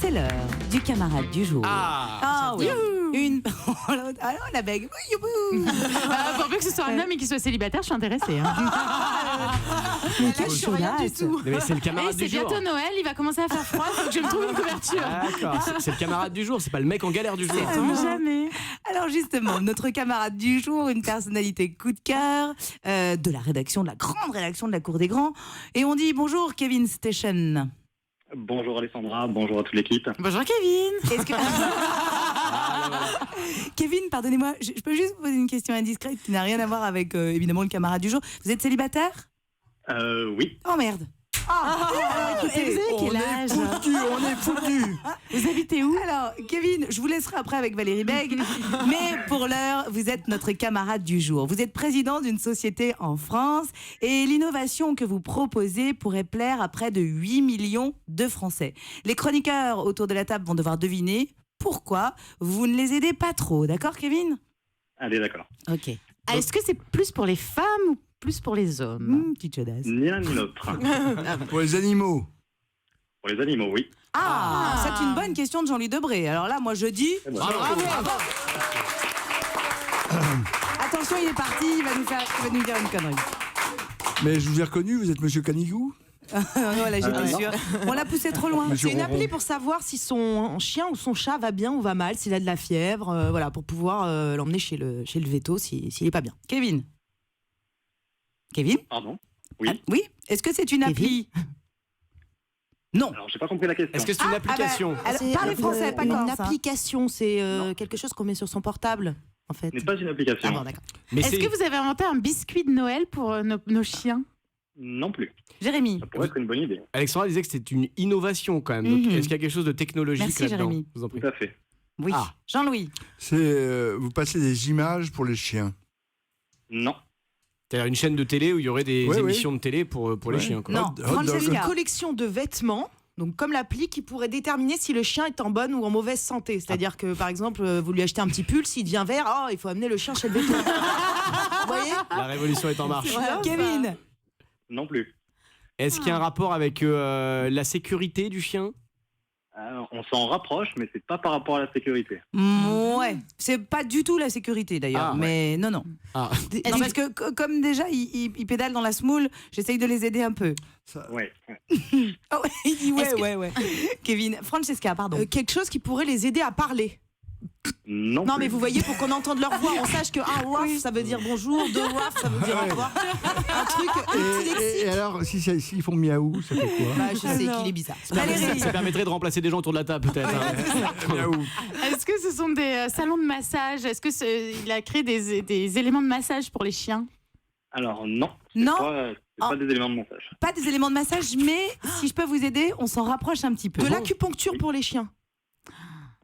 C'est l'heure du camarade du jour. Ah oui. La bègue. Pour peu que ce soit un homme et qu'il soit célibataire, je suis intéressée. Mais quelle Je suis rien du chaudasse. tout. Mais c'est le Et camarade c'est du jour. bientôt Noël, il va commencer à faire froid, il faut que je me trouve une couverture. D'accord, c'est le camarade du jour, c'est pas le mec en galère du jour. Jamais. Alors justement, notre camarade du jour, une personnalité coup de cœur de la rédaction, de la grande rédaction de la Cour des Grands. Et on dit bonjour Kevin Station. Bonjour Alessandra, bonjour à toute l'équipe. Bonjour Kevin. Est-ce que... Kevin, pardonnez-moi, je peux juste vous poser une question indiscrète qui n'a rien à voir avec évidemment le camarade du jour. Vous êtes célibataire ? Oui. Oh merde. Alors, écoutez, Vous avez quel âge ? On est foutus. Vous habitez où ? alors, Kevin, je vous laisserai après avec Valérie Bègue, mais pour l'heure, vous êtes notre camarade du jour. Vous êtes président d'une société en France et l'innovation que vous proposez pourrait plaire à près de 8 millions de Français. Les chroniqueurs autour de la table vont devoir deviner pourquoi vous ne les aidez pas trop. D'accord, Kevin ? Allez, d'accord. Ok. Est-ce que c'est plus pour les femmes ou plus pour les hommes ? Petite chaudasse. Ni l'un ni l'autre. Pour les animaux. Pour les animaux, oui. C'est une bonne question de Jean-Louis Debré. Alors là, moi je dis... Bravo. Attention, il est parti, il va nous faire une connerie. Mais je vous ai reconnu, vous êtes Monsieur Canigou. Voilà, j'étais non. sûre. On l'a poussé trop loin. Monsieur C'est une Ronron. appli pour savoir si son chien ou son chat va bien ou va mal, s'il a de la fièvre, voilà, pour pouvoir l'emmener chez le veto s'il est pas bien. Kevin. Pardon. Oui. Ah, oui. Est-ce que c'est une Kevin appli ? Non. Alors, j'ai pas compris la question. Est-ce que c'est une application Alors, C'est, parlez français, pas une corse. Hein. application, c'est Non. quelque chose qu'on met sur son portable, en fait. Ce n'est pas une application. Ah bon, d'accord. Mais Est-ce que vous avez inventé un biscuit de Noël pour nos chiens ? Non plus. Jérémy. Ça pourrait être une bonne idée. Alexandra disait que c'était une innovation quand même. Donc, Mhm. est-ce qu'il y a quelque chose de technologique Merci, là-dedans ? Jérémy. Je vous en prie. Tout à fait. Oui. Ah. Jean-Louis. C'est vous passez des images pour les chiens. Non. C'est-à-dire une chaîne de télé où il y aurait des Oui, émissions de télé pour les Ouais. chiens. Quoi. Non. Hot dog. Francesca. Une collection de vêtements, donc comme l'appli qui pourrait déterminer si le chien est en bonne ou en mauvaise santé. C'est-à-dire que, par exemple, vous lui achetez un petit pull, s'il devient vert, il faut amener le chien chez le veto. Vous voyez ? La révolution est en marche. Kevin. Non plus. Est-ce qu'il y a un rapport avec la sécurité du chien ? On s'en rapproche, mais c'est pas par rapport à la sécurité. Ouais. C'est pas du tout la sécurité d'ailleurs. Ah, mais non. Ah. Non, parce que comme déjà, ils pédalent dans la smoule, j'essaye de les aider un peu. Ouais. Ah ouais, il dit ouais. Kevin. Francesca, pardon. Quelque chose qui pourrait les aider à parler. Non Non, plus. mais vous voyez, pour qu'on entende leur voix, on sache que un waf, ça veut dire bonjour, deux waf, ça veut dire au revoir. Un truc dyslexique. Et alors, s'ils font miaou, ça fait quoi? Bah, je sais qu'il est bizarre. Valérie. Ça permettrait de remplacer des gens autour de la table peut-être. hein. Miaou. Est-ce que ce sont des salons de massage ? Est-ce que il a créé des éléments de massage pour les chiens ? Alors, non. Non. C'est pas des éléments de montage. Pas des éléments de massage, mais si je peux vous aider, on s'en rapproche un petit peu. De l'acupuncture pour les chiens.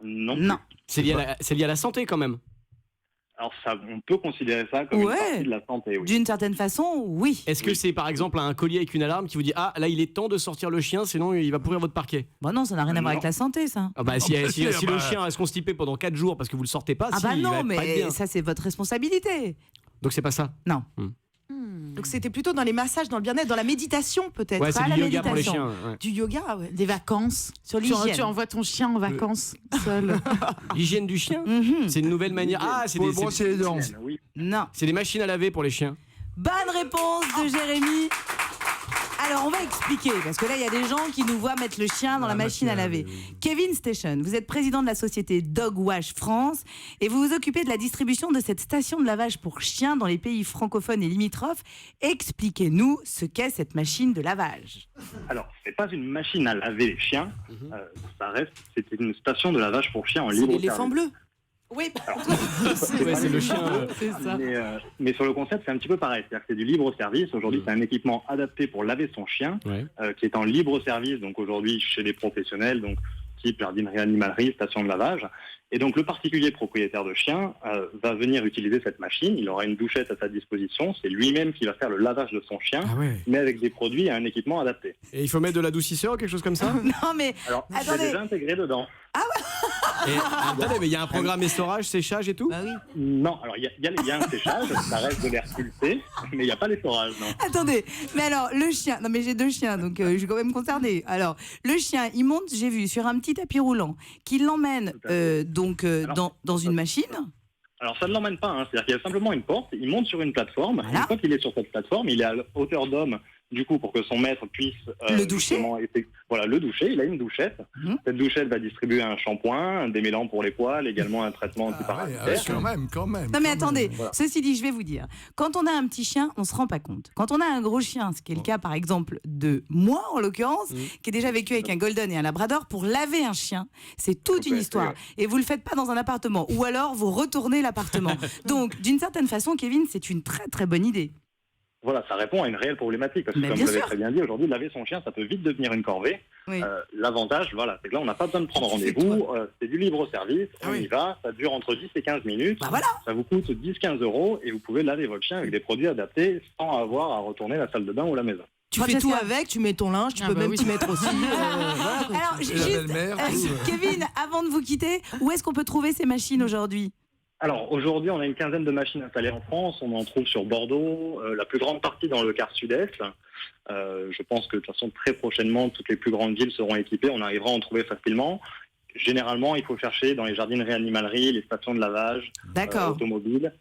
Non. Non. C'est lié à la santé quand même. Alors, ça, on peut considérer ça comme Ouais. une partie de la santé, oui. D'une certaine façon, oui. Est-ce que c'est par exemple un collier avec une alarme qui vous dit ah là il est temps de sortir le chien sinon il va pourrir votre parquet. Bon non, ça n'a rien à voir Non. avec la santé, ça. Ah bah si, bah, si si, le bah. chien reste constipé pendant 4 jours parce que vous le sortez pas, Ah si, bah il va non, pas être mais bien. ça c'est votre responsabilité. Donc c'est pas ça. Non. Donc c'était plutôt dans les massages, dans le bien-être, dans la méditation peut-être. Ouais, c'est pas du la yoga pour les chiens. méditation. ouais. Du yoga, ouais. Des vacances ? Sur Tu l'hygiène. envoies ton chien en vacances seul. L'hygiène du chien. Mhm. C'est une nouvelle manière. Ah c'est Pour des, le brosser les dents. Oui. Non. c'est des machines à laver pour les chiens. Bonne réponse de Jérémy. Alors, on va expliquer, parce que là, il y a des gens qui nous voient mettre le chien dans la machine à laver. Kevin Station, vous êtes président de la société Dog Wash France et vous vous occupez de la distribution de cette station de lavage pour chiens dans les pays francophones et limitrophes. Expliquez-nous ce qu'est cette machine de lavage. Alors, c'est pas une machine à laver les chiens. C'est une station de lavage pour chiens en C'est libre l'éléphant service. bleu. Oui, Ouais, c'est le chien. C'est ça. Mais sur le concept, c'est un petit peu pareil. C'est-à-dire que c'est du libre service. Aujourd'hui, c'est un équipement adapté pour laver son chien, Ouais. qui est en libre service. Donc aujourd'hui, chez les professionnels, donc type jardinerie, animalerie, station de lavage. Et donc le particulier propriétaire de chien va venir utiliser cette machine. Il aura une douchette à sa disposition. C'est lui-même qui va faire le lavage de son chien, Ah ouais. mais avec des produits et un équipement adapté. Et il faut mettre de l'adoucisseur ou quelque chose comme ça. non mais Alors, c'est Attendez. déjà intégré dedans. Et, attendez, mais il y a un programme essorage, séchage et tout? Bah oui. Non, alors il y a un séchage, ça reste de l'air pulsé, mais il n'y a pas l'essorage, non. Attendez, mais alors le chien, non mais j'ai 2 chiens donc je suis quand même concernée. Alors le chien, il monte, j'ai vu, sur un petit tapis roulant, qui l'emmène dans une machine. Alors ça ne l'emmène pas, hein. C'est-à-dire qu'il y a simplement une porte, il monte sur une plateforme, Voilà. Une fois qu'il est sur cette plateforme, il est à hauteur d'homme, du coup, pour que son maître puisse Le doucher. le doucher, il a une douchette. Cette douchette va distribuer un shampoing, un démêlant pour les poils, également un traitement antiparasitaire. Quand même. Non mais quand attendez, même. Voilà. ceci dit, je vais vous dire, quand on a un petit chien, on se rend pas compte. Quand on a un gros chien, ce qui est le cas par exemple de moi en l'occurrence, qui ai déjà vécu avec un golden et un labrador, pour laver un chien, c'est toute une histoire. Et vous le faites pas dans un appartement, ou alors vous retournez l'appartement. Donc d'une certaine façon, Kevin, c'est une très très bonne idée. Voilà, ça répond à une réelle problématique, parce que Mais comme bien vous l'avez sûr. très bien dit, aujourd'hui, laver son chien, ça peut vite devenir une corvée. Oui. L'avantage, voilà, c'est que là, on n'a pas besoin de prendre Tu fais rendez-vous, c'est du libre service, Ah on oui. y va, ça dure entre 10 et 15 minutes, Bah voilà. ça vous coûte 10-15 € et vous pouvez laver votre chien avec des produits adaptés sans avoir à retourner à la salle de bain ou la maison. Tu Moi, fais tout Jessica. avec, tu mets ton linge, tu Ah peux bah même oui. t'y mettre aussi. Voilà, quoi. Alors Et la juste, belle-mère, tout, Kevin, avant de vous quitter, où est-ce qu'on peut trouver ces machines aujourd'hui? Alors aujourd'hui, on a une quinzaine de machines installées en France. On en trouve sur Bordeaux, la plus grande partie dans le quart sud-est. Je pense que de toute façon, très prochainement, toutes les plus grandes villes seront équipées. On arrivera à en trouver facilement. Généralement, il faut chercher dans les jardineries animaleries, les stations de lavage, D'accord. automobiles.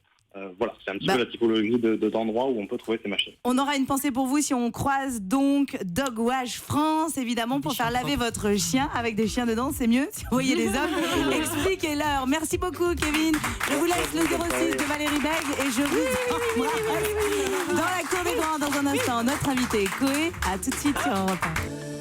Voilà, c'est un petit Bah. peu la typologie d'endroits où on peut trouver ces machines. On aura une pensée pour vous si on croise donc Dog Wash France, évidemment, pour faire laver votre chien avec des chiens dedans, c'est mieux. Si vous voyez les hommes, expliquez-leur. Merci beaucoup, Kevin. Je vous laisse le 06 de Valérie Beg et je vous embrasse. Dans la cour des grands, dans un instant, notre invité, Koé. À tout de suite sur Europe 1.